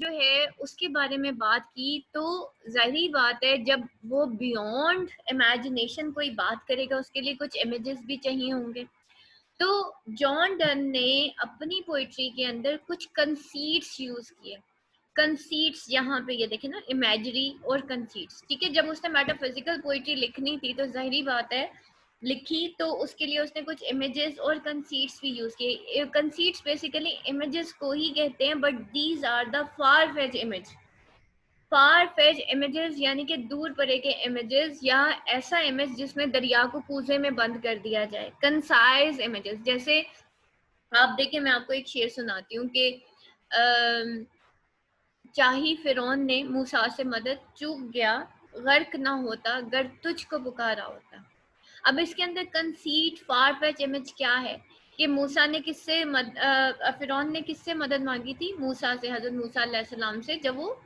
जो है उसके बारे में बात की, तो ज़ाहिरी बात है जब वो बियॉन्ड इमेजिनेशन कोई बात करेगा उसके लिए कुछ इमेजेस भी चाहिए होंगे। तो जॉन डन ने अपनी पोइट्री के अंदर कुछ कंसीट्स यूज किए। कंसीट्स यहाँ पे ये देखें ना, इमेजरी और कंसीट्स, ठीक है। जब उसने मेटाफिजिकल पोइट्री लिखनी थी तो जाहिर बात है लिखी, तो उसके लिए उसने कुछ इमेजेस और कंसीट्स भी यूज किए। कंसीट्स बेसिकली इमेजेस को ही कहते हैं, but these are the far fetch image. Far fetch images यानी कि दूर परे के इमेजेस, या ऐसा इमेज जिसमें दरिया को कूजे में बंद कर दिया जाए। कंसाइज इमेजेस, जैसे आप देखें, मैं आपको एक शेर सुनाती हूँ कि चाही फिरौन ने मूसा से मदद, चूक गया गर्क ना होता गर तुझको पुकारा होता। अब इसके अंदर कंसीट फार फेच इमेज क्या है कि मूसा ने किससे फिरौन ने किससे मदद मांगी थी? मूसा से, हजरत मूसा अलैहिस्सलाम से, जब वो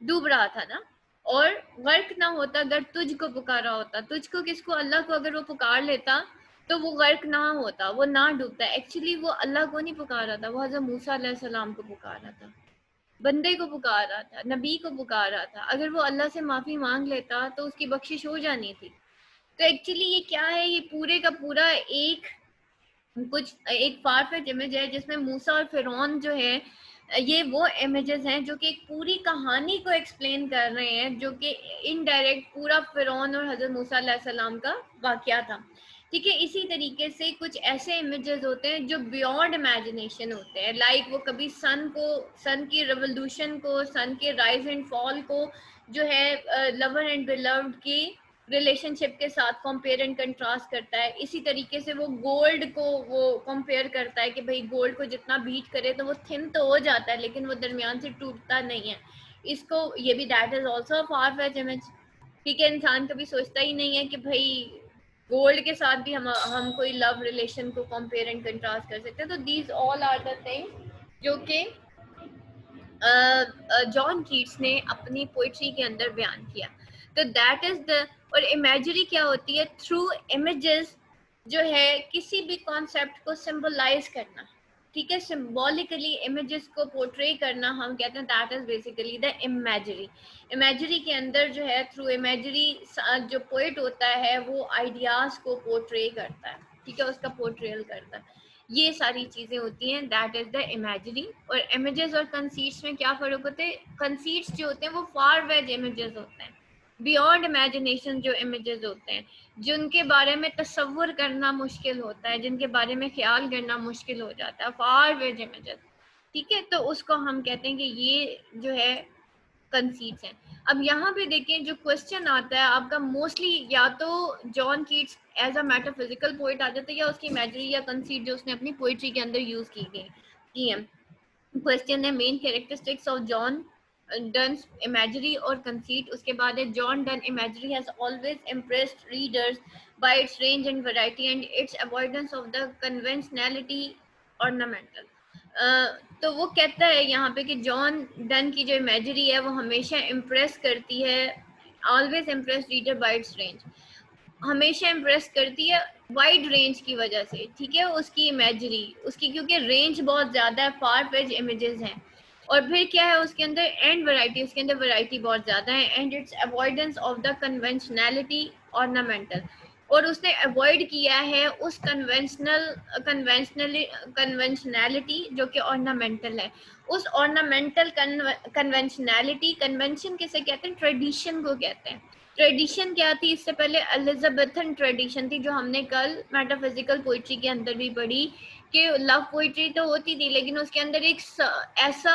डूब रहा था ना। और गर्क ना होता अगर तुझको पुकारा होता। तुझको किसको? अल्लाह को। अगर वो पुकार लेता तो वो गर्क ना होता, वो ना डूबता। एक्चुअली वो अल्लाह को नहीं पुकार रहा था, वो हजरत मूसा अलैहिस्सलाम को पुकार रहा था, बंदे को पुकार रहा था, नबी को पुकार रहा था। अगर वो अल्लाह से माफी मांग लेता तो उसकी बख्शिश हो जानी थी। तो एक्चुअली ये क्या है? ये पूरे का पूरा एक फारफेच इमेज है जिसमें मूसा और फिरौन जो है, ये वो इमेजेस हैं जो कि एक पूरी कहानी को एक्सप्लेन कर रहे हैं, जो कि इनडायरेक्ट पूरा फिरौन और हजरत मूसा अलैहिस्सलाम का वाकया था। ठीक है। इसी तरीके से कुछ ऐसे इमेजेस होते हैं जो बियॉन्ड इमेजिनेशन होते हैं। लाइक वो कभी सन की रेवोल्यूशन को, सन के राइज एंड फॉल को जो है लवर एंड बिलव्ड की रिलेशनशिप के साथ कंपेयर एंड कंट्रास्ट करता है। इसी तरीके से वो गोल्ड को वो कंपेयर करता है कि भाई गोल्ड को जितना बीट करे तो वो थिन तो हो जाता है लेकिन वो दरमियान से टूटता नहीं है। इसको ये भी that is also far fetch image. ठीक है। इंसान कभी सोचता ही नहीं है कि भाई गोल्ड के साथ भी हम कोई लव रिलेशन को कंपेयर एंड कंट्रास्ट कर सकते हैं। तो these all are the things जो कि जॉन कीट्स ने अपनी पोइट्री के अंदर बयान किया। तो दैट इज द, और इमेजरी क्या होती है? थ्रू इमेजेस जो है किसी भी कॉन्सेप्ट को सिंबलाइज करना। ठीक है। सिंबॉलिकली इमेजेस को पोर्ट्रे करना हम कहते हैं that is basically the imagery. Imagery के अंदर जो है थ्रू इमेजरी जो पोइट होता है वो आइडियाज को पोर्ट्रे करता है। ठीक है। उसका पोर्ट्रेयल करता है। ये सारी चीजें होती हैं, दैट इज द इमेजरी। और इमेजेस और कंसीट्स में क्या फर्क होता है? कंसीट्स जो होते हैं वो फार वेज इमेजेस होते हैं, बियॉन्ड इमेजिनेशन जो इमेजेस होते हैं, जिनके बारे में तसव्वुर करना मुश्किल होता है, जिनके बारे में ख्याल करना मुश्किल हो जाता है, फार वेज इमेजेस। ठीक है। तो उसको हम कहते हैं कि ये जो है कंसीट्स हैं। अब यहाँ पे देखें जो क्वेश्चन आता है आपका, मोस्टली या तो John Keats as a metaphysical poet आ जाता है, या उसकी इमेजरी या कंसीट जो उसने अपनी पोइट्री के अंदर यूज की है। क्वेश्चन है main characteristics of John Donne imagery और कंसीट। उसके बाद है John Donne imagery has always impressed readers by its range and variety and its avoidance of the conventionality ornamental. तो वो कहता है यहाँ पे कि जॉन डन की जो इमेजरी है वो हमेशा इम्प्रेस करती है, always impress reader bye its range, हमेशा इम्प्रेस करती है वाइड रेंज की वजह से। ठीक है। उसकी इमेजरी, उसकी क्योंकि रेंज बहुत ज्यादा है, फार फेच इमेजेस हैं। और फिर क्या है उसके अंदर? एंड वैरायटी, उसके अंदर वैरायटी बहुत ज्यादा है। And its avoidance of the conventionality ornamental, और उसने अवॉइड किया है उस कन्वेंशनैलिटी जो कि ऑर्नामेंटल है। उस ऑर्नामेंटल कन्वेंशनैलिटी, कन्वेंशन किसे कहते हैं? ट्रेडिशन को कहते हैं। ट्रेडिशन क्या थी? इससे पहले एलिजाबेथन ट्रेडिशन थी, जो हमने कल मेटाफिजिकल पोइट्री के अंदर भी पढ़ी कि लव पोइट्री तो होती थी लेकिन उसके अंदर एक ऐसा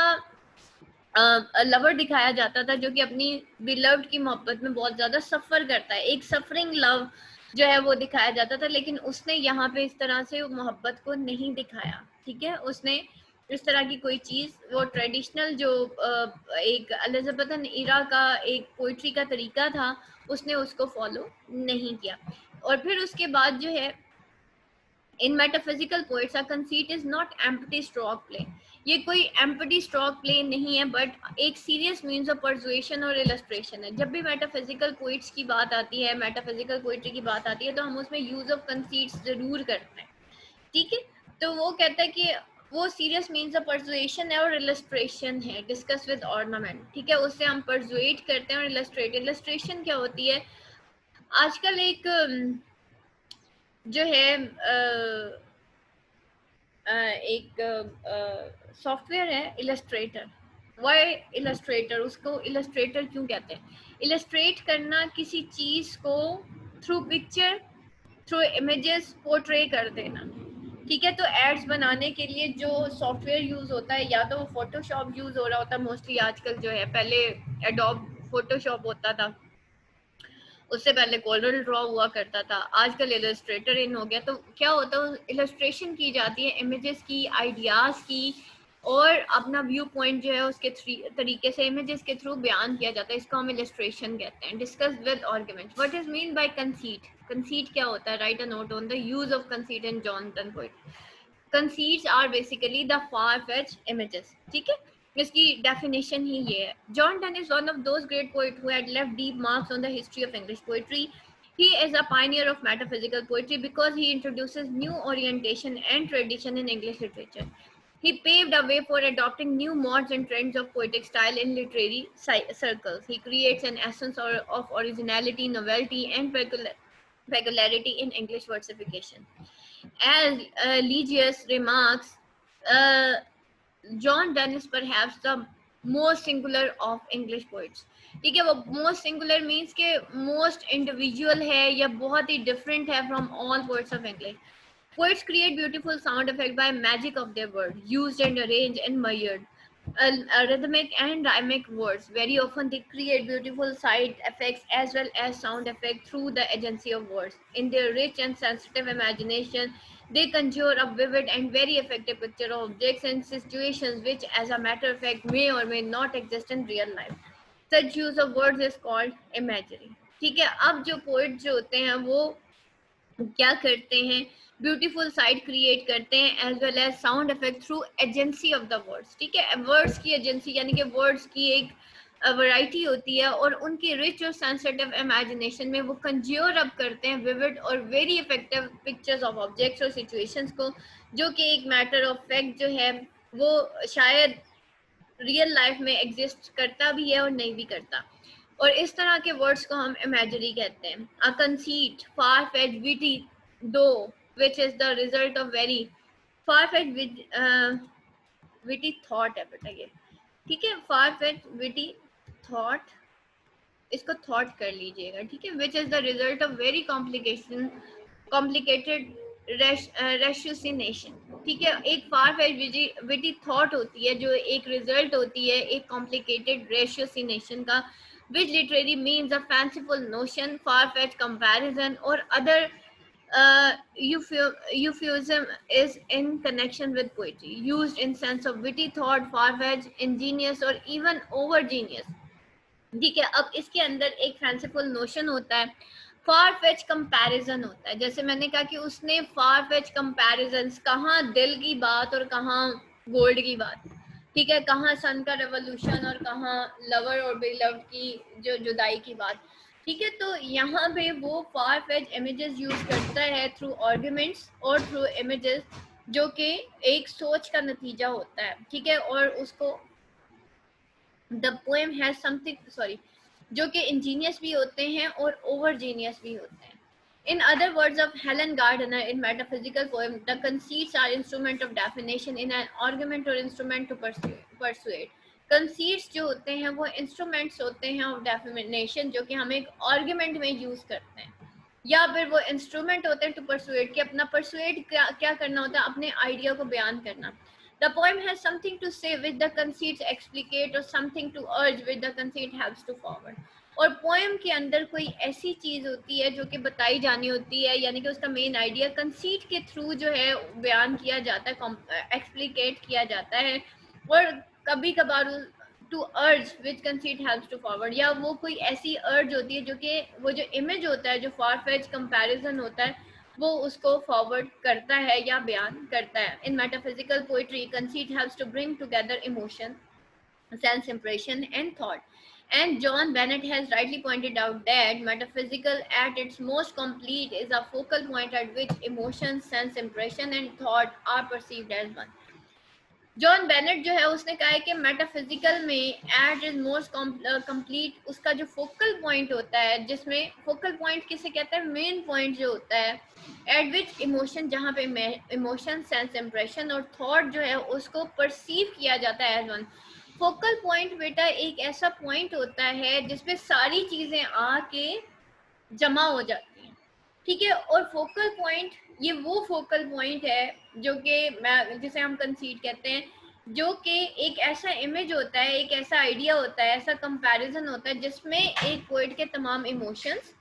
लवर दिखाया जाता था जो कि अपनी बिलव्ड की मोहब्बत में बहुत ज्यादा सफर करता है, एक सफरिंग लव जो है वो दिखाया जाता था। लेकिन उसने यहाँ पे इस तरह से मोहब्बत को नहीं दिखाया। ठीक है। उसने इस तरह की कोई चीज, वो ट्रेडिशनल जो एक एलिजाबेथन इरा का एक पोइट्री का तरीका था, उसने उसको फॉलो नहीं किया। और फिर उसके बाद जो है in metaphysical poets, a conceit is not empty stroke play. ये कोई एम्प्टी स्ट्रोक प्ले नहीं है, बट एक सीरियस मीन्स ऑफ परसुएशन और इलस्ट्रेशन है। जब भी मेटाफिजिकल पोइट्स की बात आती है, मेटाफिजिकल पोइट्री की बात आती है, तो हम उसमें यूज ऑफ कंसीट्स जरूर करते हैं। ठीक है। तो वो कहता है कि वो सीरियस मीन्स ऑफ परसुएशन है और इलस्ट्रेशन है, डिस्कस विद ऑर्नामेंट, ठीक है, उससे हम परसुएट करते हैं। और इलस्ट्रेशन क्या होती है, आजकल एक जो है एक सॉफ्टवेयर है इलस्ट्रेटर। वाई इलस्ट्रेटर, उसको इलस्ट्रेटर क्यों कहते हैं? इलस्ट्रेट करना, किसी चीज को through picture, through images portray कर देना, ठीक है। तो एड्स बनाने के लिए जो सॉफ्टवेयर यूज होता है, या तो वो फोटोशॉप यूज हो रहा होता है मोस्टली आजकल जो है, पहले एडोब फोटोशॉप होता था, उससे पहले कोरल ड्रॉ हुआ करता था, आजकल इलस्ट्रेटर इन हो गया। तो क्या होता है, इलस्ट्रेशन की जाती है इमेजेस की, आइडियाज की, और अपना व्यू पॉइंट जो है उसके तरीके से इमेजेस के थ्रू बयान किया जाता है, इसको हम इलस्ट्रेशन कहते हैं। Discuss with argument, what is mean by conceit? Conceit क्या होता है? Write a note on the use of conceit in Johnson poet. Conceits are basically the far fetch images, ठीक है, इसकी डेफिनेशन ही ये है। John Donne is one of those great poet who had left deep marks on the history of English poetry. He is a pioneer of metaphysical poetry because he introduces new orientation and tradition in English literature. He paved a way for adopting new modes and trends of poetic style in literary circles. He creates an essence of originality, novelty, and peculiarity in English versification. As Ligius remarks, uh, John Donne is perhaps the most singular of English poets. ठीक है, वो most singular means के most individual है या बहुत ही different है from all poets of English. Poets create beautiful sound effect by magic of their word, used and arranged and measured. Rhythmic and rhymic words. Very often they create beautiful side effects as well as sound effect through the agency of words. In their rich and sensitive imagination, they conjure a vivid and very effective picture of objects and situations which, as a matter of fact, may or may not exist in real life. Such use of words is called imagery. ठीक है, अब जो poet जो होते हैं वो क्या करते हैं, ब्यूटीफुल साइड क्रिएट करते हैं as well as sound effect through agency of the words, ठीक है। वर्ड्स की एजेंसी यानी कि वर्ड्स की एक वैरायटी होती है और उनकी रिच और सेंसिटिव इमेजिनेशन में वो कंज्यूर अप करते हैं विविड और very effective pictures of objects और सिचुएशंस को, जो कि एक मैटर ऑफ फैक्ट जो है वो शायद रियल लाइफ में एग्जिस्ट करता भी है और नहीं भी करता। और इस तरह के वर्ड्स को हम इमेजरी कहते हैं। अ कंसीट, फार फेच, विटी, दो which is the result of very far-fetched witty thought है बेटा ये, ठीक है, far-fetched witty thought, इसको thought कर लीजिएगा, ठीक है, which is the result of very complicated ratiocination, ठीक है। एक far-fetched witty thought होती है जो एक result होती है एक complicated ratiocination का, which literally means a fanciful notion, far-fetched comparison or other euphuism is in connection with poetry, used in sense of witty thought, far-fetched, ingenious or even over genius, ठीक है। अब इसके अंदर एक फैंसीफुल नोशन होता है, फार fetch comparison होता है। जैसे मैंने कहा कि उसने फार फेच कंपैरिजन्स, कहाँ दिल की बात और कहाँ गोल्ड की बात, ठीक है, कहाँ सन का रेवोल्यूशन और कहाँ लवर और बेलव्ड की जो जुदाई की बात, ठीक है। तो यहाँ पे वो फार फेच इमेजेस यूज करता है थ्रू आर्ग्यूमेंट्स और थ्रू इमेजेस, जो कि एक सोच का नतीजा होता है, ठीक है। और उसको the poem has something, sorry, जो कि इंजीनियस भी होते हैं और ओवर जीनियस भी होते हैं। In other words of Helen Gardner in metaphysical poem, the conceits are instrument of definition in an argument or instrument to persuade. Conceits जो होते हैं वो instruments होते हैं of definition, जो कि हम एक argument में use करते हैं, या फिर वो instrument होते हैं to persuade, कि अपना persuade क्या करना होता है, अपने idea को बयान करना। The poem has something to say which the conceits explicate or something to urge which the conceit helps to forward. और पोएम के अंदर कोई ऐसी चीज होती है जो कि बताई जानी होती है, यानी कि उसका मेन आइडिया कंसीट के थ्रू जो है बयान किया जाता है, एक्सप्लिकेट किया जाता है, और कभी कभार to urge which conceit helps to forward, या वो कोई ऐसी अर्ज होती है जो कि वो जो इमेज होता है, जो फार फेच कंपैरिजन होता है, वो उसको फॉरवर्ड करता है या बयान करता है। In metaphysical poetry conceit helps to bring together emotion, sense impression and thought. And John Bennett has rightly pointed out that metaphysical at its most complete is a focal point at which emotion, sense impression and thought are perceived as one. John Bennett जो है उसने कहा है कि metaphysical में eight is most complete उसका जो focal point होता है, जिसमें फोकल पॉइंट किसे कहते हैं, मेन पॉइंट जो होता है एट विच इमोशन, जहाँ पे इमोशन, सेंस, इम्प्रेशन और थॉट जो है उसको परसीव किया जाता है एज वन। फोकल पॉइंट बेटा एक ऐसा पॉइंट होता है जिसपे सारी चीजें आके जमा हो जाती हैं, ठीक है। और फोकल पॉइंट, ये वो फोकल पॉइंट है जो कि जिसे हम कंसीड कहते हैं, जो कि एक ऐसा इमेज होता है, एक ऐसा आइडिया होता है, ऐसा कंपैरिजन होता है जिसमें एक पोइट के तमाम इमोशंस,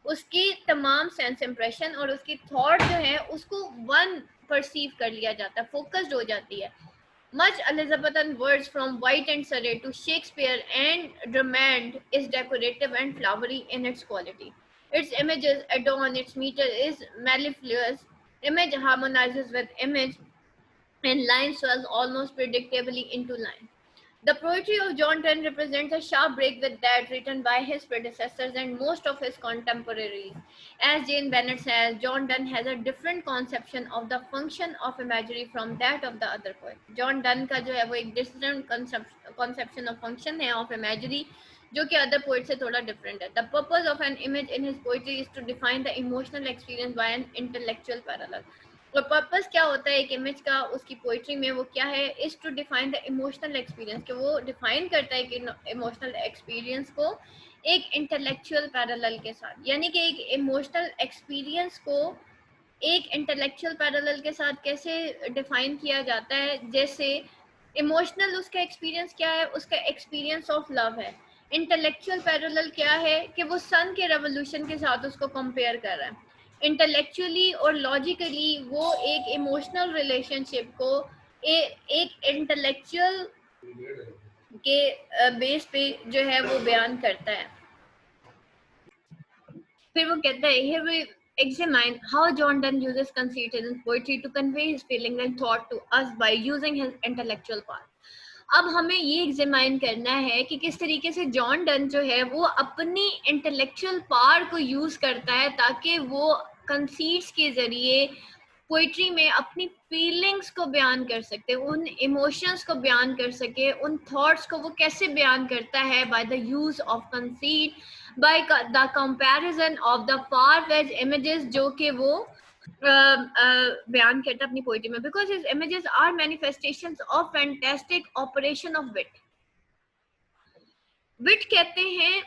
उसकी तमाम सेंस इंप्रेशन और उसकी थॉट जो है उसको वन परसीव कर लिया जाता है, फोकस्ड हो जाती है। Much Elizabethan words from White and Surrey to Shakespeare and Drummond is decorative and flowery in its quality. Its images adorn, its meter is mellifluous, image harmonizes with image, and line swells almost predictably into line. The poetry of John Donne represents a sharp break with that written by his predecessors and most of his contemporaries. As Jane Bennett says, John Donne has a different conception of the function of imagery from that of the other poet. John Donne का जो है वो एक different conception of function है of imagery, जो कि other poet से थोड़ा different है. The purpose of an image in his poetry is to define the emotional experience by an intellectual parallel. और पर्पस क्या होता है एक इमेज का उसकी पोइट्री में, वो क्या है, is to define the emotional experience, कि वो डिफाइन करता है कि इमोशनल एक्सपीरियंस को एक इंटेलेक्चुअल पैरेलल के साथ, यानी कि एक इमोशनल एक्सपीरियंस को एक इंटेलेक्चुअल पैरेलल के साथ कैसे डिफाइन किया जाता है। जैसे इमोशनल उसका एक्सपीरियंस क्या है, उसका एक्सपीरियंस ऑफ लव है। इंटेलेक्चुअल पैरेलल क्या है कि वो सन के रेवोल्यूशन के साथ उसको कंपेयर कर रहा है। इंटेलेक्चुअली और लॉजिकली वो एक इमोशनल रिलेशनशिप को एक इंटेलेक्चुअल के बेस पे जो है वो बयान करता है। फिर वो कहता है, here we examine how John Donne uses conceit in his poetry to convey his feelings and thought to us by using his intellectual part. अब हमें ये एग्जामाइन करना है कि किस तरीके से जॉन डन जो है वो अपनी इंटेलेक्चुअल पावर को यूज करता है ताकि वो कंसीट्स के जरिए पोइट्री में अपनी फीलिंग्स को बयान कर सके, उन इमोशंस को बयान कर सके, उन थॉट्स को वो कैसे बयान करता है, by the use of conceit, by the comparison of the far fetch images जो कि वो बयान करता अपनी पोइट्री में, because his images are manifestations of fantastic operation of wit. Wit कहते हैं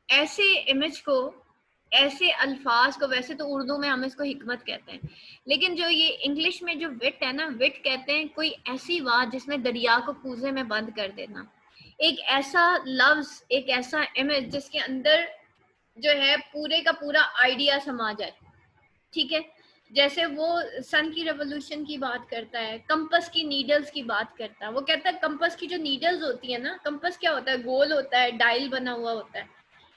ऐसे इमेज को, ऐसे अल्फाज को, वैसे तो उर्दू में हम इसको हिकमत कहते हैं, लेकिन जो ये इंग्लिश में जो विट है ना, विट कहते हैं कोई ऐसी बात जिसमें दरिया को कूजे में बंद कर देना, एक ऐसा लफ्ज, एक ऐसा इमेज जिसके अंदर जो है पूरे का पूरा आइडिया समा जाए, ठीक है। जैसे वो सन की रेवोल्यूशन की बात करता है, कंपस की नीडल्स की बात करता है, वो कहता है कंपस की जो नीडल्स होती है ना, कंपस क्या होता है, गोल होता है, डायल बना हुआ होता है,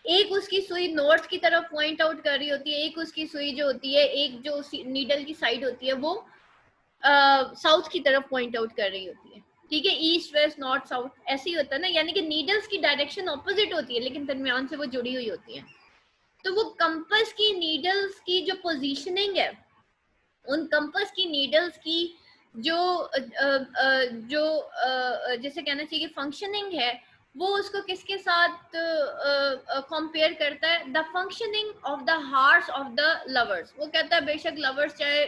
एक उसकी सुई नॉर्थ की तरफ पॉइंट आउट कर रही होती है, एक उसकी सुई जो होती है, एक जो नीडल की साइड होती है वो साउथ की तरफ पॉइंट आउट कर रही होती है, ठीक है। ईस्ट वेस्ट नॉर्थ साउथ ऐसे ही होता है ना, यानी कि नीडल्स की डायरेक्शन ऑपोजिट होती है लेकिन दरमियान से वो जुड़ी हुई होती है। तो वो कंपस की नीडल्स की जो पोजीशनिंग है, उन कंपस की नीडल्स की जो जैसे कहना चाहिए फंक्शनिंग है, वो उसको किसके साथ कंपेयर करता है, the functioning of the hearts of the lovers. वो कहता है बेशक लवर्स चाहे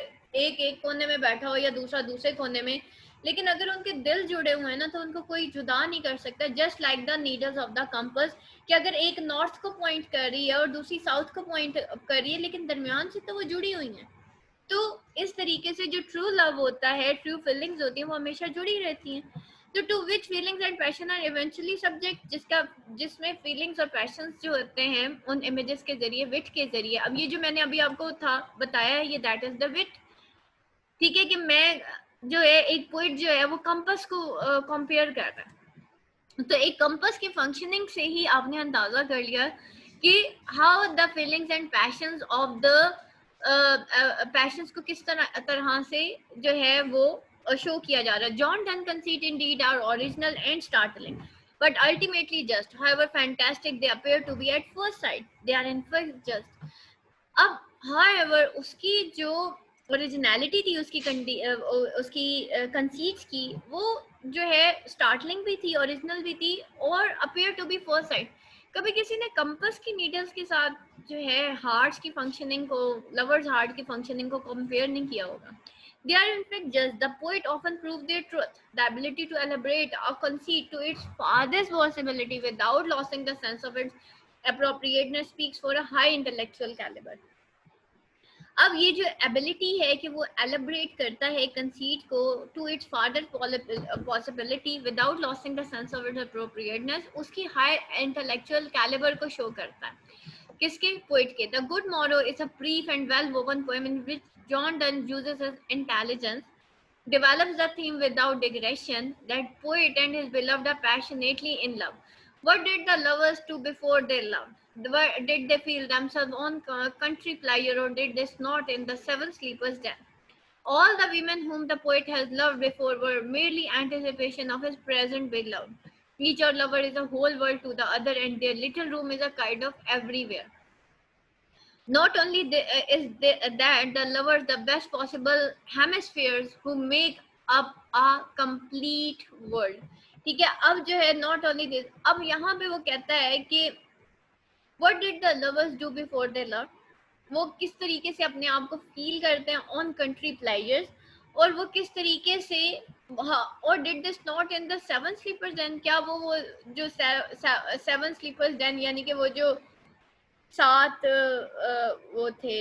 एक एक कोने में बैठा हो या दूसरा दूसरे कोने में, लेकिन अगर उनके दिल जुड़े हुए हैं ना तो उनको कोई जुदा नहीं कर सकता। Just like the needles of the compass, कि अगर एक नॉर्थ को पॉइंट कर रही है और दूसरी साउथ को पॉइंट कर रही है, लेकिन दरमियान से तो वो जुड़ी हुई है। तो इस तरीके से जो ट्रू लव होता है, ट्रू फीलिंग्स होती हैं, वो हमेशा जुड़ी रहती हैं। तो to which feelings and passion are eventually subject, जिसमें फीलिंग्स और पैशंस जो होते हैं उन इमेजेस के जरिए, विट के जरिए। अब ये जो मैंने अभी आपको था बताया है, ये दैट इज द विट, ठीक है। कि मैं जो है एक पोइट जो है वो कंपस को कंपेयर कर रहा है, तो एक कंपस की फंक्शनिंग से ही आपने अंदाजा कर लिया कि how the feelings and patience of the patience को किस तरह से जो है वो शो किया जा रहा है। John Donne conceit indeed are original and startling but ultimately just, however fantastic they appear to be at first sight, they are in fact just. अब however उसकी जो ओरिजिनलिटी थी उसकी उसकी कंसीट्स की, वो जो है स्टार्टलिंग भी थी, ओरिजिनल भी थी, और appear to be first sight. कभी किसी ने कंपास की नीडल्स के साथ जो है हार्ट्स की फंक्शनिंग को, लवर्स हार्ट की फंक्शनिंग को कंपेयर नहीं किया होगा। They are in fact just the poet often prove their truth, the ability to elaborate or concede to its farthest possibility without losing the sense of its appropriateness speaks for a high intellectual caliber. अब ये जो ability है कि वो एलिब्रेट करता है conceit को to its farther possibility without losing the sense of its appropriateness, उसकी हाई इंटेलेक्चुअल कैलिबर को शो करता है। किसके? पोइट के। The good morrow is a brief and well woven poem in which John Donne uses his intelligence, develops the theme without digression, that poet and his beloved are passionately in love. What did the lovers do before they loved? Did they feel themselves on country pleasure, or did they snort in the seven sleepers' den? All the women whom the poet has loved before were merely anticipation of his present beloved. Each lover is a whole world to the other, and their little room is a kind of everywhere. Not only that, the lovers the best possible hemispheres who make up a complete world. ठीक है, अब जो है not only this, अब यहाँ पे वो कहता है कि what did the lovers do before they loved? वो किस तरीके से अपने आप को फील करते हैं ऑन कंट्री प्लेजर्स, और वो किस तरीके से, हाँ, और did this not in the seven sleepers den, क्या वो जो सेवन स्लीपर्स देन यानी कि वो जो सात वो थे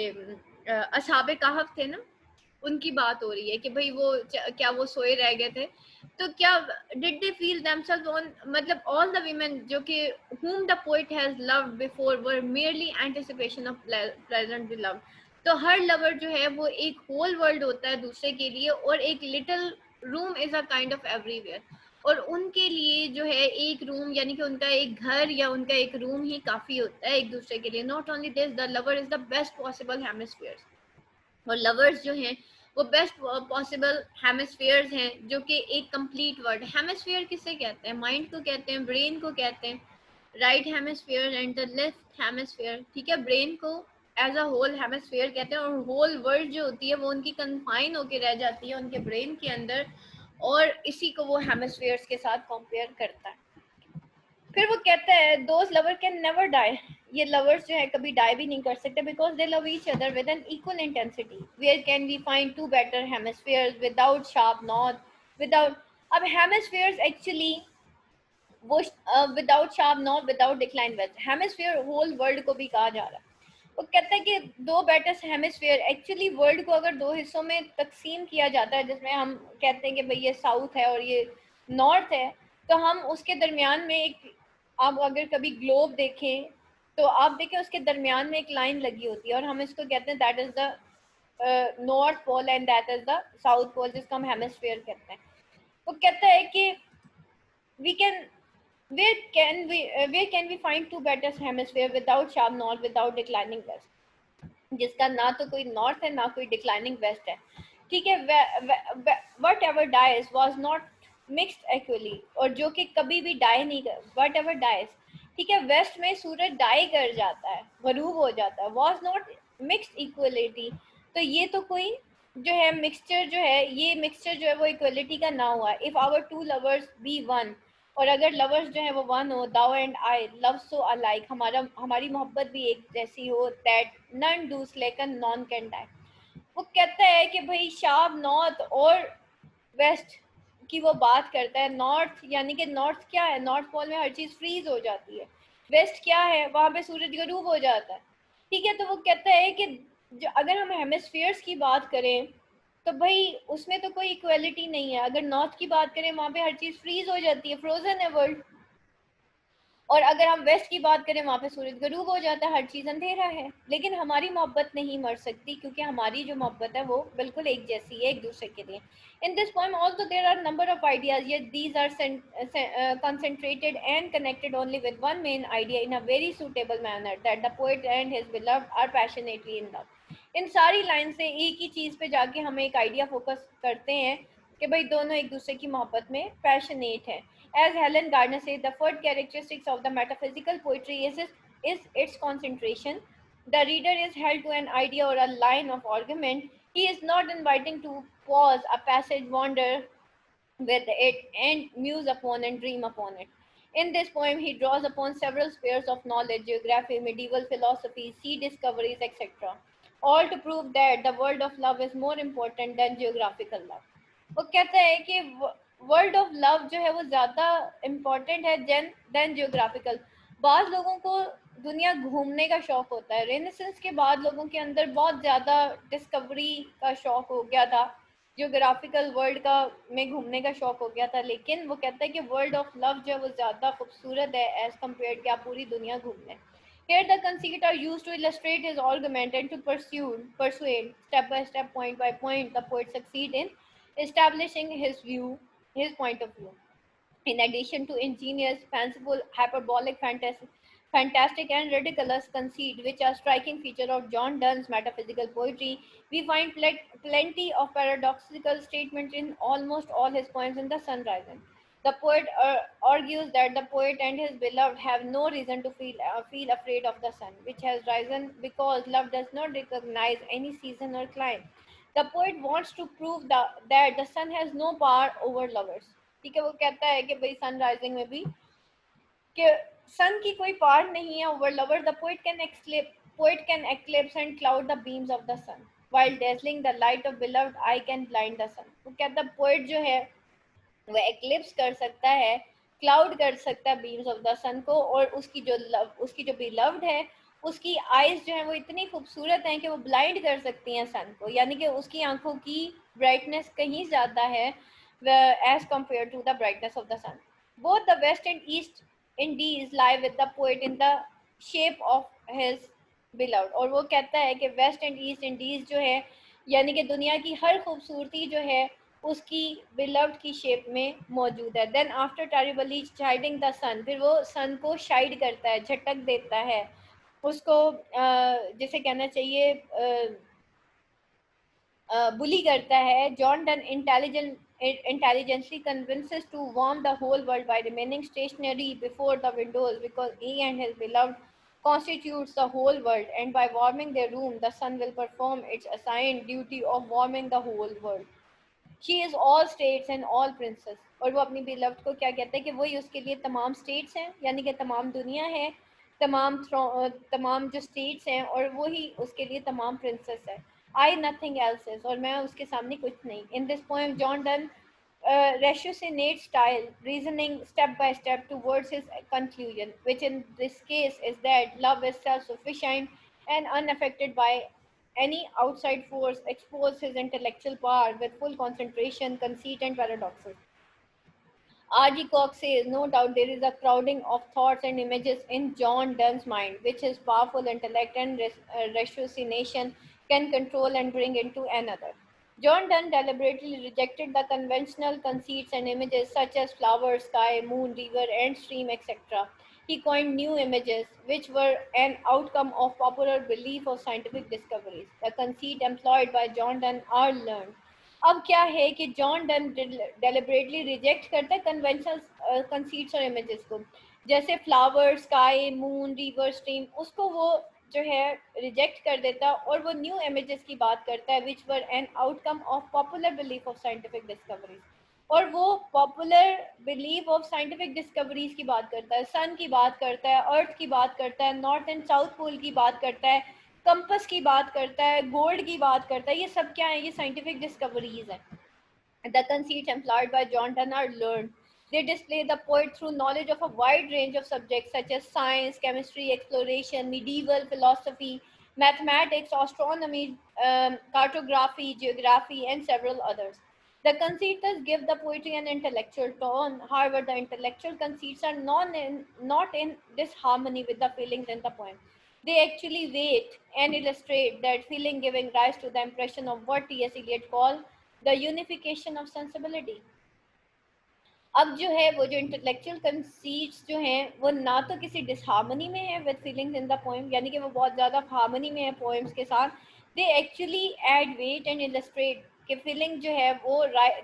असहाबे कहफ थे ना, उनकी बात हो रही है कि भाई वो क्या वो सोए रह गए थे, तो क्या did they feel themselves on, मतलब ऑल द वीमेन जो कि whom the poet has loved before were merely anticipation of pleasant beloved. तो हर लवर जो है वो एक होल वर्ल्ड होता है दूसरे के लिए, और एक little room is a kind of everywhere, और उनके लिए जो है एक रूम यानी कि उनका एक घर या उनका एक रूम ही काफी होता है एक दूसरे के लिए। Not only this, the lover is the best possible hemispheres, और लवर्स जो हैं वो बेस्ट पॉसिबल हेमिस्फीयर्स हैं, जो कि एक कंप्लीट वर्ड। हेमिस्फीयर किसे कहते हैं? माइंड को कहते हैं, ब्रेन को कहते हैं, right hemisphere and the left hemisphere. ठीक है, ब्रेन को एज अ होल हेमिस्फीयर कहते हैं, और होल वर्ल्ड जो होती है वो उनकी कन्फाइन होके रह जाती है उनके ब्रेन के अंदर, और इसी को वो हेमिस्फीयर्स के साथ कंपेयर करता है। फिर वो कहता है those lover can never die, ये लवर्स जो है कभी डाई भी नहीं कर सकते, because they love each other with an equal intensity. Where can we find two better hemispheres without sharp north, without, अब हेमिस्फीयर्स एक्चुअली वो without sharp north, without decline west, hemisphere whole world को भी कहा जा रहा है। वो कहता है कि दो बेटर हेमिस्फीयर, एक्चुअली वर्ल्ड को अगर दो हिस्सों में तकसीम किया जाता है, जिसमें हम कहते हैं कि भाई ये साउथ है और ये नॉर्थ है, तो हम उसके दरमियान में एक, आप अगर कभी ग्लोब देखें तो आप देखें उसके दरमियान में एक लाइन लगी होती है, और हम इसको कहते हैं that is the north pole and that is the south pole, जिसको हम हेमिस्फीयर कहते हैं। वो कहता है कि we can where can we find two better hemisphere without sharp north, without declining west, जिसका ना तो कोई नॉर्थ है ना कोई डिक्लाइनिंग वेस्ट है। ठीक है, whatever dies was not mixed equally, और जो कि कभी भी डाई नहीं कर, वट एवर डाइज, ठीक है, वेस्ट में सूरज डाई कर जाता है, गरूब हो जाता है, वॉज नॉट मिक्सड इक्वलिटी, तो ये तो कोई जो है मिक्सचर जो है, ये मिक्सचर जो है वो इक्वलिटी का ना हुआ। If our two lovers be one, और अगर लवर्स जो है वो वन हो, thou and I love so alike, हमारी मोहब्बत भी एक जैसी हो, दैट नन डू लेकिन नॉन कैन डाई। वो कहता है कि भाई शार्प नॉर्थ और वेस्ट की वो बात करता है। नॉर्थ यानी कि नॉर्थ क्या है, नॉर्थ पोल में हर चीज फ्रीज हो जाती है। वेस्ट क्या है, वहां पे सूरज गरूब हो जाता है। ठीक है, तो वो कहता है कि जो अगर हम हेमिस्फीयर्स की बात करें तो भाई उसमें तो कोई इक्वलिटी नहीं है। अगर नॉर्थ की बात करें वहां पे हर चीज फ्रीज हो जाती है, फ्रोजन है वर्ल्ड, और अगर हम वेस्ट की बात करें वहां पे सूरज गरूब हो जाता है, हर चीज अंधेरा है। लेकिन हमारी मोहब्बत नहीं मर सकती, क्योंकि हमारी जो मोहब्बत है वो बिल्कुल एक जैसी है एक दूसरे के लिए। In this poem also there are number of ideas, yet these are concentrated and connected only with one main idea in a very suitable manner, that the poet and his beloved are passionately in love. इन सारी line से एक ही चीज पे जाके हम एक idea focus करते हैं कि भाई दोनों एक दूसरे की मोहब्बत में पैशनेट हैं। As Helen Gardner says, the third characteristics of the metaphysical poetry is its concentration. The reader is held to an idea or a line of argument He is not inviting to pause a passage, wander with it, and muse upon and dream upon it. In this poem, he draws upon several spheres of knowledge, geography, medieval philosophy, sea discoveries, etc., all to prove that the world of love is more important than geographical love. वो कहता है कि world of love जो है वो ज़्यादा important है then geographical. बाद लोगों को दुनिया घूमने का शौक होता है. रेनेसेंस के बाद लोगों के अंदर बहुत ज़्यादा डिस्कवरी का शौक हो गया था, जियोग्राफिकल वर्ल्ड का में घूमने का शौक हो गया था. लेकिन वो कहता है कि वर्ल्ड ऑफ लव जो है वो ज़्यादा खूबसूरत है एज कम्पेयर कि आप पूरी दुनिया घूम लें. Here the conceit are used to illustrate his argument and to persuade, step by step, point by point, the poet succeed in establishing his point of view. In addition to ingenious, fanciful, hyperbolic, fantastic, and ridiculous conceit, which are striking feature of John Donne's metaphysical poetry, we find plenty of paradoxical statements in almost all his poems in The Sun Rising. The poet argues that the poet and his beloved have no reason to feel afraid of the sun, which has risen because love does not recognize any season or climate. The poet wants to prove that the sun has no power over lovers. ठीक है, वो कहता है कि भाई सन rising में भी कि सन की कोई पावर नहीं है over lover. The poet can eclipse and cloud the beams of the sun while dazzling the light of beloved eye can blind the sun. वो कहता है पोएट जो है वो एक्लिप्स कर सकता है, क्लाउड कर सकता है बीम्स ऑफ द सन को, और उसकी जो बिलव्ड है उसकी आईज जो है वो इतनी खूबसूरत हैं कि वो ब्लाइंड कर सकती हैं सन को, यानी कि उसकी आंखों की ब्राइटनेस कहीं ज़्यादा है as compare to the brightness of the sun. Both the west and east Indies lie with the poet in the shape of his beloved. और वो कहता है कि वेस्ट एंड ईस्ट इंडीज जो है यानी कि दुनिया की हर खूबसूरती जो है उसकी बिलव्ड की शेप में मौजूद है. देन आफ्टर टेरिबली शाइडिंग द सन, फिर वो सन को शाइड करता है, झटक देता है उसको, जिसे कहना चाहिए बुली करता है. John done intelligently convinces to warm the whole world by remaining stationary before the windows because he and his beloved constitutes the whole world, and by warming their room the sun will perform its assigned duty of warming the whole world. She is all states and all princess. और वो अपनी beloved को क्या कहते हैं कि वही उसके लिए तमाम स्टेट्स हैं, यानी कि तमाम दुनिया है, तमाम जो स्टेट्स हैं, और वही उसके लिए तमाम प्रिंसेस है. आई नथिंग एल्स इज, और मैं उसके सामने कुछ नहीं. इन this poem John Donne ratiocinate style, reasoning step by step towards his conclusion, which in this case is that love is self-sufficient and unaffected by any outside force, expose his intellectual power with full concentration, conceit, and paradoxes. R.G. Cox says, no doubt there is a crowding of thoughts and images in John Donne's mind, which his powerful intellect and ratiocination can control and bring into another. John Donne deliberately rejected the conventional conceits and images such as flower, sky, moon, river, and stream, etc. He coined new images, which were an outcome of popular belief or scientific discoveries. The conceit employed by John Donne are learned. अब क्या है कि John Donne deliberately reject करता है conventional conceits और images को, जैसे flower, sky, moon, river, stream, उसको वो जो है रिजेक्ट कर देता है और वो न्यू इमेजेस की बात करता है which were an outcome of popular belief of scientific discoveries. और वो popular belief of scientific discoveries की बात करता है, सन की बात करता है, अर्थ की बात करता है, नॉर्थ एंड साउथ पोल की बात करता है, कंपस की बात करता है, गोल्ड की बात करता है. ये सब क्या है? ये साइंटिफिक डिस्कवरीज हैं. The conceits employed by John Donne are learned. They display the poet through knowledge of a wide range of subjects such as science, chemistry, exploration, medieval philosophy, mathematics, astronomy, cartography, geography, and several others. The conceits thus give the poetry an intellectual tone. However, the intellectual conceits are not in disharmony with the feelings in the poem. They actually weight and illustrate that feeling, giving rise to the impression of what T.S. Eliot called the unification of sensibility. अब जो है वो जो intellectual conceits जो हैं वो ना तो किसी डिसहार्मनी में है with feelings in the poem, यानी कि वो बहुत ज़्यादा हार्मनी में है पोएम्स के साथ. They actually add weight and illustrate कि फीलिंग जो है वो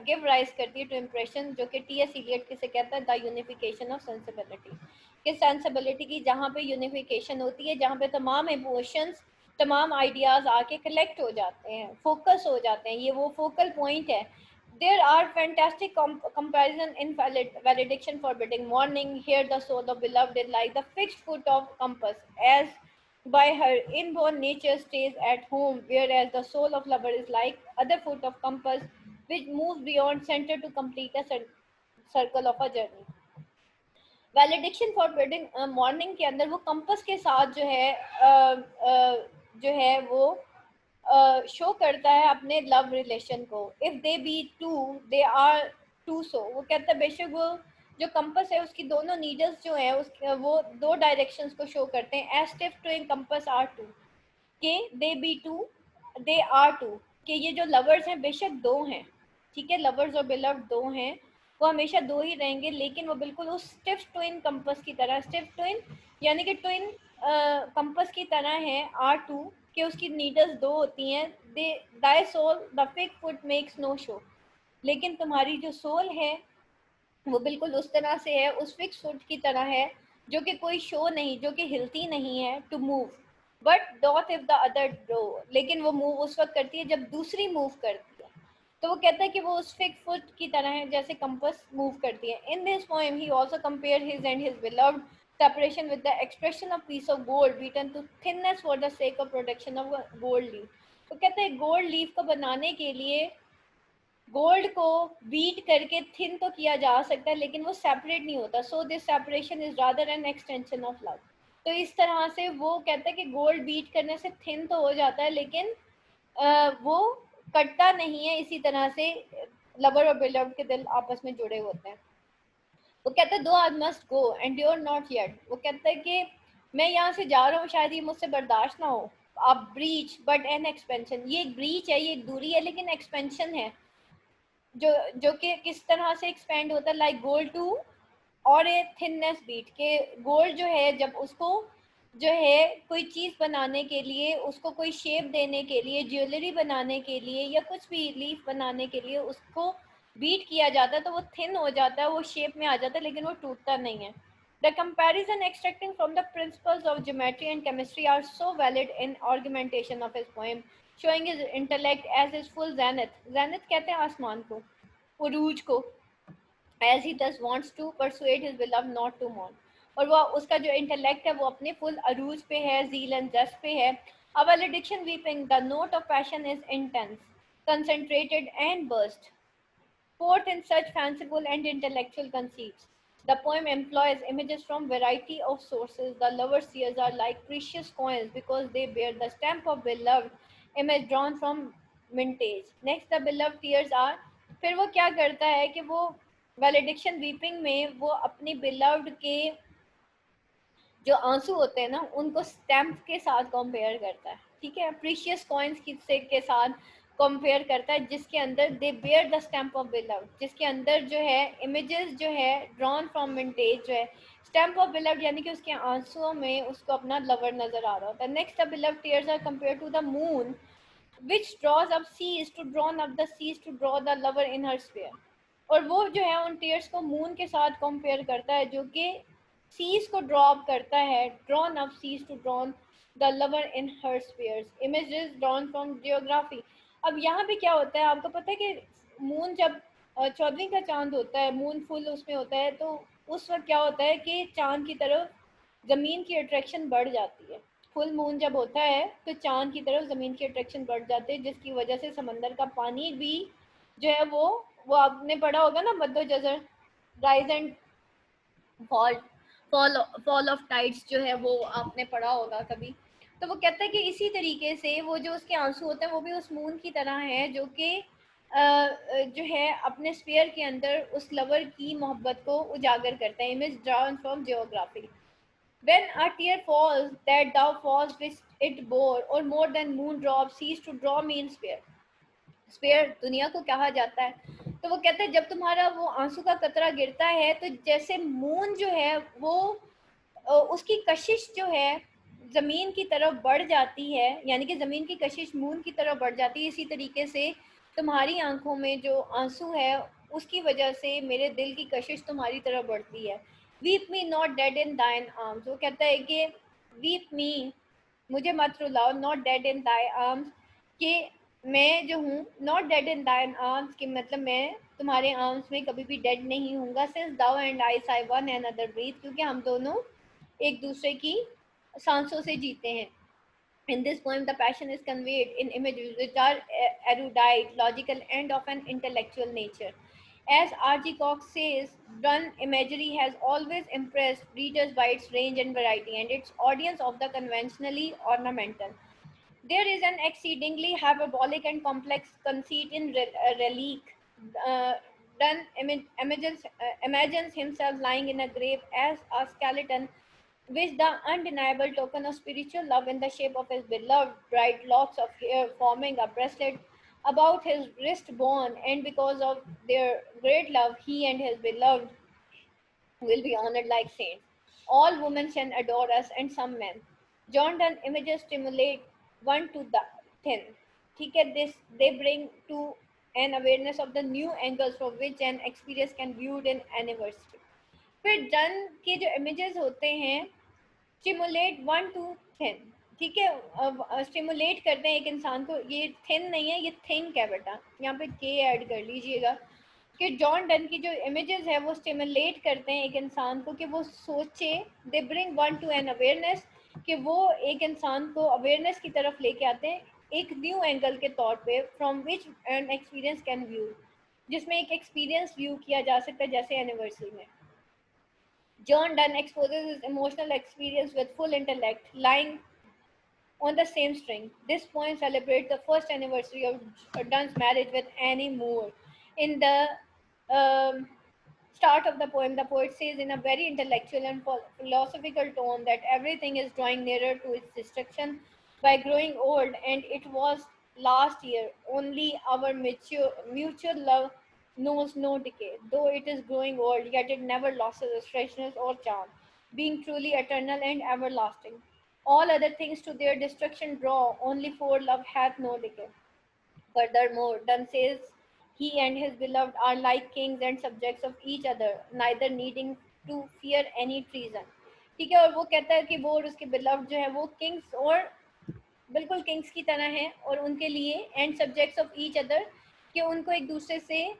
गिव राइज करती है टू इम्प्रेशन, जो कि टी एस इलियट किसे कहता है, द यूनिफिकेशन ऑफ सेंसिबिलिटी. कि सेंसिबिलिटी की जहाँ पे यूनिफिकेशन होती है, जहाँ पे तमाम इमोशंस तमाम आइडियाज़ आके कलेक्ट हो जाते हैं, फोकस हो जाते हैं, ये वो फोकल पॉइंट है. There are fantastic comparison in valediction forbidding morning. Here the soul of beloved is like the fixed foot of compass, as by her inborn nature stays at home, whereas the soul of lover is like other foot of compass, which moves beyond center to complete a circle of a journey. Valediction forbidding mourning के अंदर वो compass के साथ जो है जो है वो शो करता है अपने लव रिलेशन को. If they be two they are two. So वो कहता है बेशक वो जो कंपस है उसकी दोनों नीडल्स जो है उस वो दो डायरेक्शंस को शो करते हैं. As stiff twin compass are two के they be two they are two, कि ये जो लवर्स हैं बेशक दो हैं, ठीक है, लवर्स और बिलव्ड दो हैं, वो हमेशा दो ही रहेंगे, लेकिन वो बिल्कुल उस स्टिफ ट्विन कंपस की तरह, स्टिफ ट्विन यानी कि ट्विन कंपस की तरह है आर टू, कि उसकी नीडल्स दो होती हैं. They thy soul the fixed foot makes no show, लेकिन तुम्हारी जो सोल है वो बिल्कुल उस तरह से है, उस फिक्स फुट की तरह है जो कि कोई शो नहीं, जो कि हिलती नहीं है. To move but doth if the other do, लेकिन वो मूव उस वक्त करती है जब दूसरी मूव करती है. तो वो कहता है कि वो उस फिक्स फुट की तरह है जैसे कंपस मूव करती है. इन this poem he also compare his and his beloved separation with the expression of piece of gold beaten to thinness for the sake of protection of a gold leaf. तो कहते हैं gold leaf को बनाने के लिए gold को beat करके thin तो किया जा सकता है, लेकिन वो सेपरेट नहीं होता. So this separation is rather an extension of love. तो इस तरह से वो कहता है कि गोल्ड बीट करने से थिन तो हो जाता है, लेकिन वो कटता नहीं है. इसी तरह से लवर और बिलव्ड के दिल आपस में जुड़े होते हैं. वो कहता है though I must go and you are not yet. वो कहता है कि मैं यहाँ से जा रहा हूँ, शायद ये मुझसे बर्दाश्त ना हो. आप ब्रीच बट एन एक्सपेंशन, ये एक ब्रीच है, ये एक दूरी है, लेकिन एक्सपेंशन है जो जो कि किस तरह से एक्सपेंड होता है. लाइक गोल्ड टू और ए थिननेस बीट, के गोल्ड जो है जब उसको जो है कोई चीज़ बनाने के लिए, उसको कोई शेप देने के लिए, ज्वेलरी बनाने के लिए या कुछ भी लीफ बनाने के लिए उसको बीट किया जाता है तो वो थिन हो जाता है, वो शेप में आ जाता है, लेकिन वो टूटता नहीं है. The comparison extracting from the principles of geometry and chemistry are so valid in argumentation of his poem, showing his intellect as his full zenith. Zenith कहते हैं आसमान को, उरूज को. As he thus wants to persuade his beloved not to mourn. और वो उसका जो intellect है वो अपने फुल अरूज पे है, zeal and zest पे है. A valediction weeping, the note of passion is intense, concentrated and burst forth in such fanciful and intellectual conceits. The poem employs images from variety of sources. The lover's tears are like precious coins because they bear the stamp of beloved, image drawn from vintage. Next, the beloved tears are. फिर वो क्या करता है कि वो valediction weeping में वो अपनी बिलव्ड के जो आंसू होते हैं ना उनको स्टैम्प के साथ कंपेयर करता है, ठीक है, प्रीशियस कॉइन्स के साथ कंपेयर करता है, जिसके अंदर they bear the stamp of beloved, जिसके अंदर जो है इमेजेस जो है ड्रॉन फ्रॉम विंटेज जो है. स्टैम्प ऑफ बिलव्ड यानी कि उसके आंसुओं में उसको अपना लवर नजर आ रहा होता है. Next the beloved tears are compare to the moon which draws up seas to drawn up the seas to draw the lover in her sphere. और वो जो है उन टीयर्स को मून के साथ कंपेयर करता है जो कि सीज को ड्रॉ अप करता है, drawn up seas to drown the lover in her spheres. Images drawn from geography. अब यहाँ पे क्या होता है आपको पता है कि मून जब 14वीं का चांद होता है, मून फुल उसमें होता है, तो उस वक्त क्या होता है कि चांद की तरफ ज़मीन की अट्रैक्शन बढ़ जाती है. फुल मून जब होता है तो चांद की तरफ ज़मीन की अट्रैक्शन बढ़ जाती है, जिसकी वजह से समंदर का पानी भी जो है वो आपने पढ़ा होगा ना, मद्दो जजर, rise and fall, fall of tides जो है वो आपने पढ़ा होगा कभी. तो वो कहता है कि इसी तरीके से वो जो उसके आंसू होते हैं वो भी उस मून की तरह है जो कि जो है अपने स्फीयर के अंदर उस लवर की मोहब्बत को उजागर करता है. Image drawn from geography. When a tear falls, that thou falls which it bore, or more than moon drop, cease to draw me in sphere. Sphere दुनिया को कहा जाता है. तो वो कहते हैं जब तुम्हारा वो आंसू का कतरा गिरता है तो जैसे मून जो है वो उसकी कशिश जो है ज़मीन की तरफ बढ़ जाती है, यानी कि ज़मीन की कशिश मून की तरफ बढ़ जाती है, इसी तरीके से तुम्हारी आंखों में जो आंसू है उसकी वजह से मेरे दिल की कशिश तुम्हारी तरफ बढ़ती है. वीप मी नॉट डेड इन दाइन आर्म्स. वो कहता है कि वीप मी मुझे मत रुलाओ, not dead in thy arms, कि मैं जो हूँ, नॉट डेड इन दाइन आर्म्स, कि मतलब मैं तुम्हारे आर्म्स में कभी भी डेड नहीं हूँगा, since thou and I sigh one and other breath, क्योंकि हम दोनों एक दूसरे की सांसों से जीते हैं. In this poem, the passion is conveyed in images which are erudite, logical, and of an intellectual nature. As R.G. Cox says, Dun imagery has always impressed readers by its range and variety, and its audience of the conventionally ornamental. There is an exceedingly hyperbolic and complex conceit in Relique. Uh, Dunn imagines himself lying in a grave as a skeleton, which the undeniable token of spiritual love in the shape of his beloved, bright locks of hair forming a bracelet about his wrist bone, and because of their great love, he and his beloved will be honored like saints. All women can adore us, and some men. John Donne images stimulate one to the thin. ठीक है, this they bring to an awareness of the new angles from which an experience can viewed in anniversary. फिर done के जो images होते हैं, stimulate one two thin. ठीक है, stimulate करते हैं एक इंसान को. ये थिन नहीं है, ये थिंक है बेटा, यहाँ पे के ऐड कर लीजिएगा. कि जॉन डन की जो इमेजेस है वो स्टिमुलेट करते हैं एक इंसान को कि वो सोचे. They bring one two an awareness, कि वो एक इंसान को अवेयरनेस की तरफ लेके आते हैं एक न्यू एंगल के तौर पे, from which an experience can view, जिसमें एक एक्सपीरियंस व्यू किया जा सकता है, जैसे एनिवर्सरी में. John Donne exposes his emotional experience with full intellect, lying on the same string. This poem celebrates the first anniversary of Donne's marriage with Annie Moore. In the start of the poem, the poet says in a very intellectual and philosophical tone that everything is drawing nearer to its destruction by growing old, and it was last year. Only our mutual love knows no decay. Though it is growing old, yet it never loses its freshness or charm, being truly eternal and everlasting. All other things to their destruction draw, only for love hath no decay. Furthermore, Donne says he and his beloved are like kings and subjects of each other, neither needing to fear any treason. ठीक है, और वो कहता है कि वो और उसके beloved जो है वो किंग्स और बिल्कुल किंग्स की तरह हैं, और उनके लिए and subjects of each other, कि उनको एक दूसरे से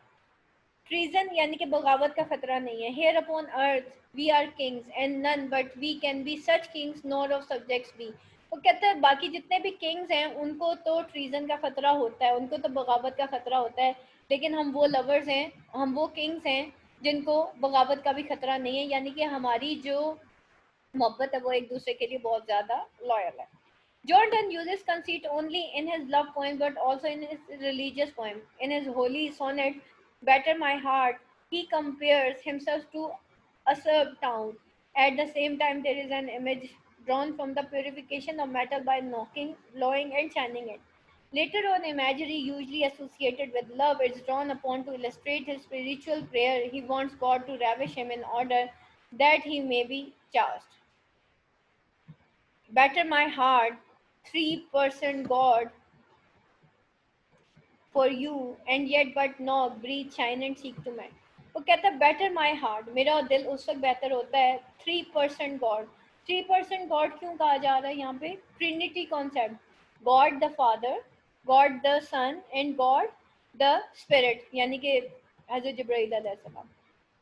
ट्रीजन यानी कि बगावत का खतरा नहीं है. Here upon earth we are kings and none but we can be such kings nor of subjects be. वो कहता है बाकी जितने भी किंग्स हैं उनको तो ट्रीजन का खतरा होता है, उनको तो बगावत का खतरा होता है, लेकिन हम वो लवर्स हैं, हम वो किंग्स हैं जिनको बगावत का भी खतरा नहीं है, यानी कि हमारी जो मोहब्बत है वो एक दूसरे के लिए बहुत ज़्यादा लॉयल है. Jordan uses conceit only in his love poem but also in his religious poem. In his holy sonnet, Better My Heart, he compares himself to a Serb town. At the same time, there is an image drawn from the purification of metal by knocking, blowing, and shining it. Later on, imagery usually associated with love is drawn upon to illustrate his spiritual prayer. He wants God to ravish him in order that he may be chaste. Better my heart, 3% God for you, and yet but knock, breathe, shine and seek to man. वो कहता है better my heart, मेरा दिल उस वक्त बेहतर होता है 3% गॉड. 3% गॉड क्यों कहा जा रहा है यहाँ पे? Trinity concept, God the father, God the son and God the spirit, यानी कि हज़रत जिब्राइल अलैहिस्सलाम.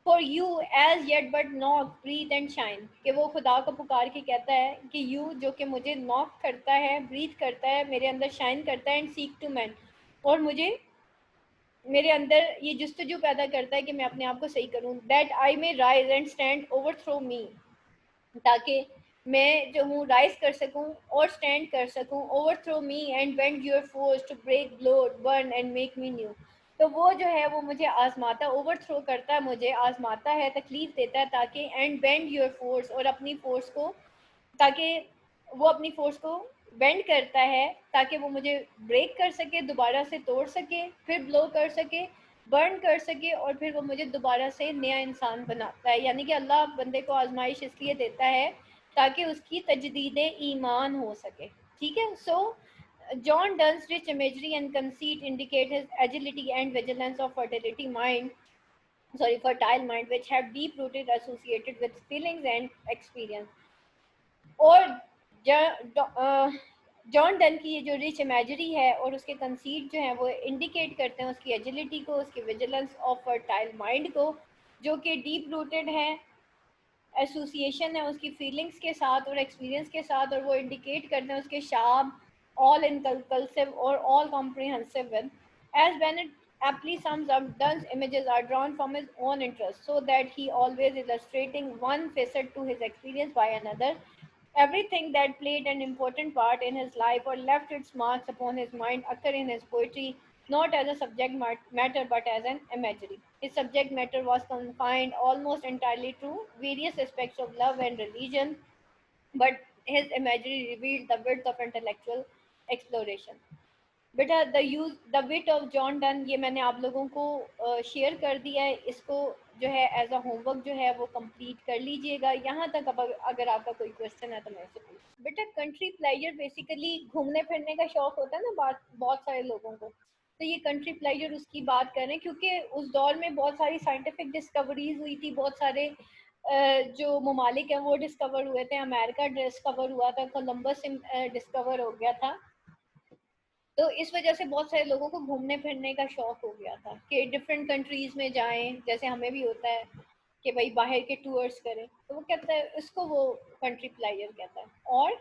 For you as yet but knock breathe and shine, कि वो खुदा को पुकार के कहता है कि यू जो कि मुझे नॉक करता है, ब्रीथ करता है, मेरे अंदर शाइन करता है, एंड सीक टू मैन, और मुझे मेरे अंदर ये जस्तजू पैदा करता है कि मैं अपने आप को सही करूं. That I may rise and stand overthrow me, ताकि मैं जो हूँ राइज कर सकूं और स्टैंड कर सकूं. Overthrow me and bend your force to break blow burn and make me new. तो वो जो है वो मुझे आजमाता, ओवर थ्रो करता है, मुझे आजमाता है, तकलीफ देता है, ताकि एंड बेंड योर फोर्स, और अपनी फोर्स को, ताकि वो अपनी फोर्स को बेंड करता है ताकि वो मुझे ब्रेक कर सके, दोबारा से तोड़ सके, फिर ब्लो कर सके, बर्न कर सके, और फिर वो मुझे दोबारा से नया इंसान बनाता है. यानी कि अल्लाह बंदे को आजमाइश इसलिए देता है ताकि उसकी तजदीद ईमान हो सके. ठीक है. सो John Donne's rich imagery and conceit indicate his agility and vigilance of fertile mind, which have deep-rooted associated with feelings and experience. और जॉन डन की ये जो रिच इमेजरी है और उसके कंसीट जो है वो इंडिकेट करते हैं उसकी एजिलिटी को, उसकी विजिलेंस ऑफ फर्टाइल माइंड को, जो कि डीप रूटेड है, एसोसिएशन है उसकी फीलिंग्स के साथ और एक्सपीरियंस के साथ, और वो इंडिकेट करते हैं उसके शार्प, ऑल इनकल्सिव और all comprehensive with, as Bennett aptly sums up, Dunn's images are drawn from his own interest, so that he always illustrating one facet to his experience by another. Everything that played an important part in his life or left its marks upon his mind occur in his poetry, not as a subject matter but as an imagery. His subject matter was confined almost entirely to various aspects of love and religion, but his imagery revealed the width of intellectual exploration. बेटा the wheat of John done ये मैंने आप लोगों को share कर दिया है, इसको जो है एज अ होमवर्क जो है वो कंप्लीट कर लीजिएगा। यहाँ तक अब अगर आपका कोई क्वेश्चन है तो मैं से पूछ। बेटा कंट्री प्लेजर बेसिकली घूमने फिरने का शौक होता है ना बहुत सारे लोगों को, तो ये कंट्री प्लेजर उसकी बात करें क्योंकि उस दौर में बहुत सारी साइंटिफिक डिस्कवरीज हुई थी, बहुत सारे जो ममालिक हैं वो डिस्कवर हुए थे, अमेरिका डिस्कवर हुआ था, कोलंबस डिस्कवर हो गया था, तो इस वजह से बहुत सारे लोगों को घूमने फिरने का शौक हो गया था कि डिफरेंट कंट्रीज में जाएं, जैसे हमें भी होता है कि भाई बाहर के टूर्स करें, तो वो कहता है इसको वो कंट्री प्लायर कहता है। और